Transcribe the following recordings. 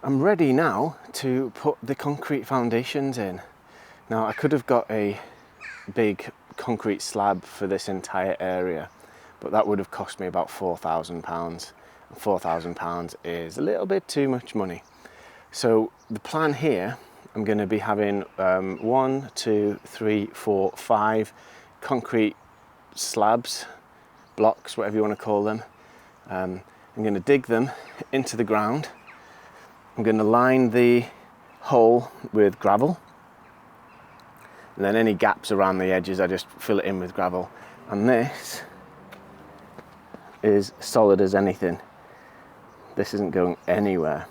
I'm ready now to put the concrete foundations in. Now I could have got a big concrete slab for this entire area, but that would have cost me about £4,000. £4,000 is a little bit too much money. So the plan here, I'm going to be having 1, 2, 3, 4, 5 concrete slabs, blocks, whatever you want to call them. I'm going to dig them into the ground. I'm going to line the hole with gravel, and then any gaps around the edges I just fill it in with gravel. And this is solid as anything. This isn't going anywhere.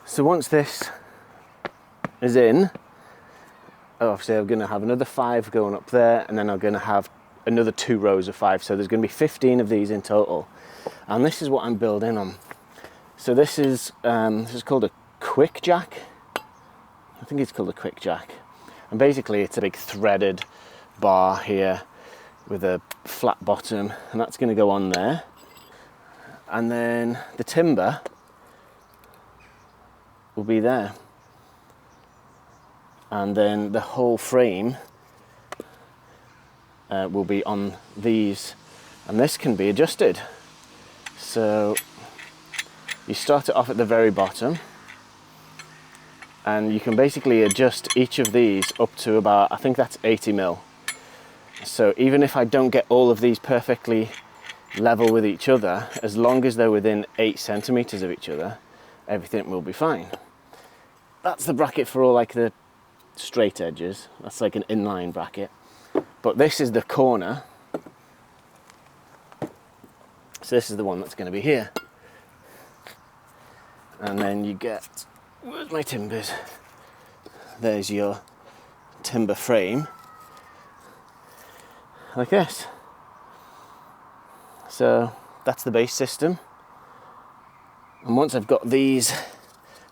So once this is in, obviously I'm going to have another 5 going up there, and then I'm going to have another 2 rows of 5. So there's going to be 15 of these in total. And this is what I'm building on. So this is called a quick jack. I think it's called a quick jack. And basically it's a big threaded bar here with a flat bottom, and that's going to go on there. And then the timber will be there. And then the whole frame will be on these. And this can be adjusted. So you start it off at the very bottom, and you can basically adjust each of these up to about, I think that's 80 mil. So even if I don't get all of these perfectly level with each other, as long as they're within 8 centimeters of each other, everything will be fine. That's the bracket for all like the straight edges. That's like an inline bracket. But this is the corner. So this is the one that's going to be here. And then you get, where's my timbers? There's your timber frame, like this. So that's the base system. And once I've got these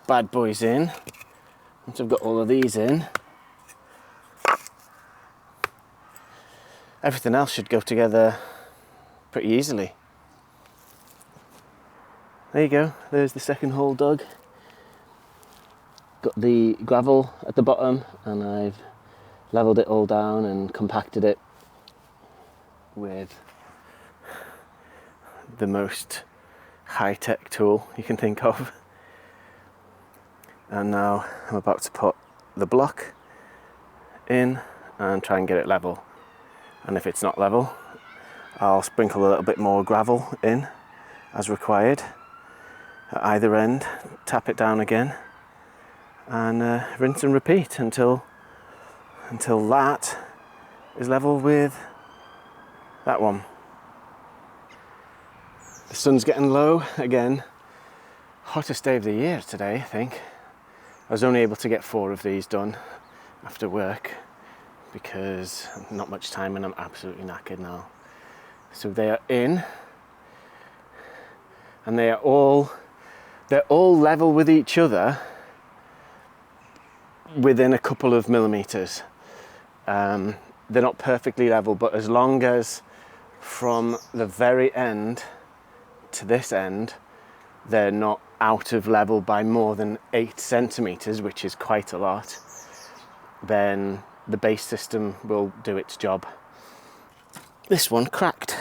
bad boys in, once I've got all of these in, everything else should go together pretty easily. There you go, there's the second hole dug. Got the gravel at the bottom, and I've leveled it all down and compacted it with the most high-tech tool you can think of. And now I'm about to put the block in and try and get it level. And if it's not level, I'll sprinkle a little bit more gravel in as required at either end, tap it down again, and rinse and repeat until that is level with that one. The sun's getting low again. Hottest day of the year today, I think. I was only able to get 4 of these done after work because not much time and I'm absolutely knackered now. So they are in, and they're all level with each other within a couple of millimeters. They're not perfectly level, but as long as from the very end to this end they're not out of level by more than 8 centimeters, which is quite a lot, then the base system will do its job. This one cracked,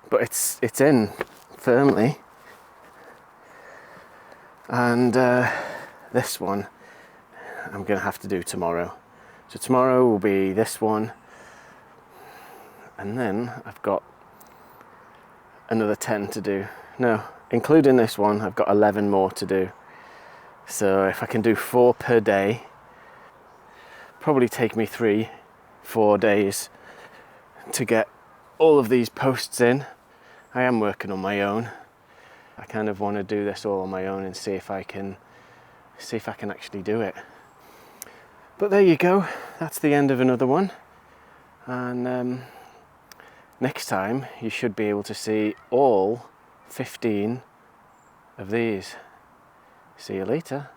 but it's in firmly. And this one I'm gonna have to do tomorrow. So tomorrow will be this one, and then I've got another 10 to do. No, including this one, I've got 11 more to do. So if I can do 4 per day, probably take me 3-4 days to get all of these posts in. I am working on my own. I kind of want to do this all on my own and see if I can actually do it. But there you go, that's the end of another one. And next time you should be able to see all 15 of these. See you later.